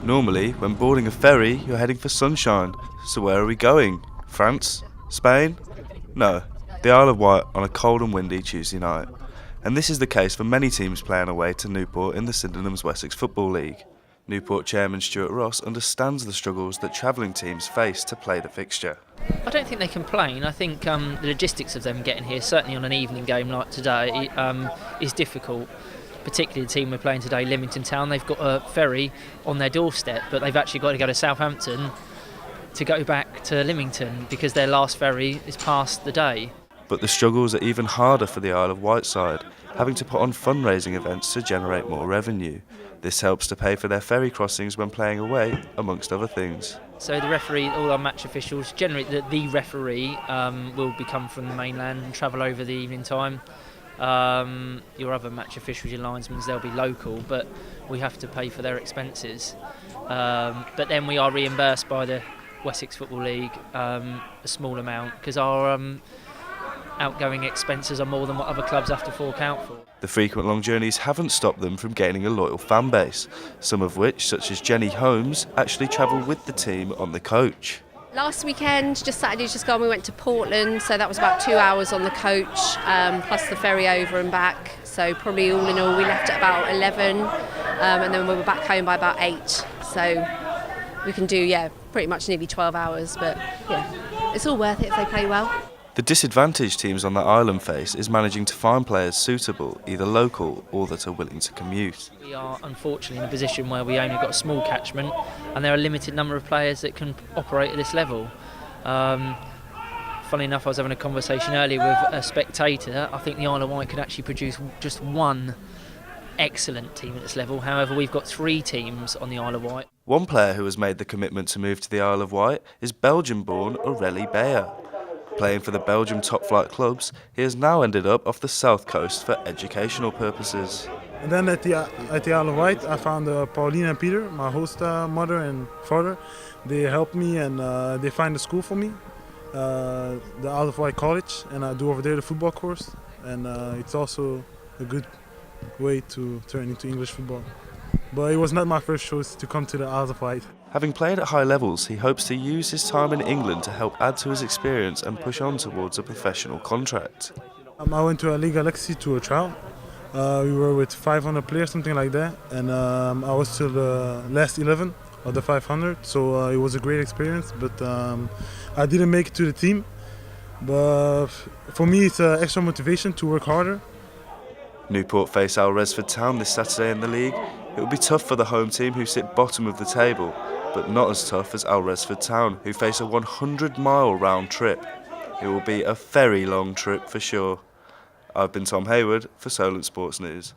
Normally, when boarding a ferry, you're heading for sunshine. So where are we going? France? Spain? No, the Isle of Wight on a cold and windy Tuesday night. And this is the case for many teams playing away to Newport in the Sydenham's Wessex Football League. Newport chairman Stuart Ross understands the struggles that travelling teams face to play the fixture. I don't think they complain. I think the logistics of them getting here, certainly on an evening game like today, is difficult. Particularly the team we're playing today, Leamington Town, they've got a ferry on their doorstep, but they've actually got to go to Southampton to go back to Leamington because their last ferry is past the day. But the struggles are even harder for the Isle of Wight side, having to put on fundraising events to generate more revenue. This helps to pay for their ferry crossings when playing away, amongst other things. So the referee, all our match officials, generally the referee will come from the mainland and travel over the evening time. Your other match officials, your linesmen, they'll be local, but we have to pay for their expenses. But then we are reimbursed by the Wessex Football League a small amount because our outgoing expenses are more than what other clubs have to fork out for. The frequent long journeys haven't stopped them from gaining a loyal fan base, some of which, such as Jenny Holmes, actually travel with the team on the coach. Last weekend, Saturday just gone, we went to Portland, so that was about 2 hours on the coach, plus the ferry over and back. So probably all in all, we left at about 11, and then we were back home by about 8. So we can do, pretty much nearly 12 hours, but it's all worth it if they play well. The disadvantage teams on the island face is managing to find players suitable, either local or that are willing to commute. We are unfortunately in a position where we only got a small catchment and there are a limited number of players that can operate at this level. Funny enough, I was having a conversation earlier with a spectator. I think the Isle of Wight could actually produce just one excellent team at this level. However, we've got 3 teams on the Isle of Wight. One player who has made the commitment to move to the Isle of Wight is Belgian-born Aurélie Beyer. Playing for the Belgium top-flight clubs, he has now ended up off the south coast for educational purposes. And then at the Isle of Wight, I found Pauline and Peter, my host mother and father. They helped me and they find a school for me, the Isle of Wight College, and I do over there the football course. And it's also a good way to turn into English football. But it was not my first choice to come to the Isle of Wight. Having played at high levels, he hopes to use his time in England to help add to his experience and push on towards a professional contract. I went to a Liga Alexi to a trial. We were with 500 players, something like that, and I was to the last 11 of the 500, so it was a great experience, but I didn't make it to the team. But for me, it's extra motivation to work harder. Newport face Alresford Town this Saturday in the league. It will be tough for the home team who sit bottom of the table, but not as tough as Alresford Town, who face a 100-mile round trip. It will be a very long trip for sure. I've been Tom Hayward for Solent Sports News.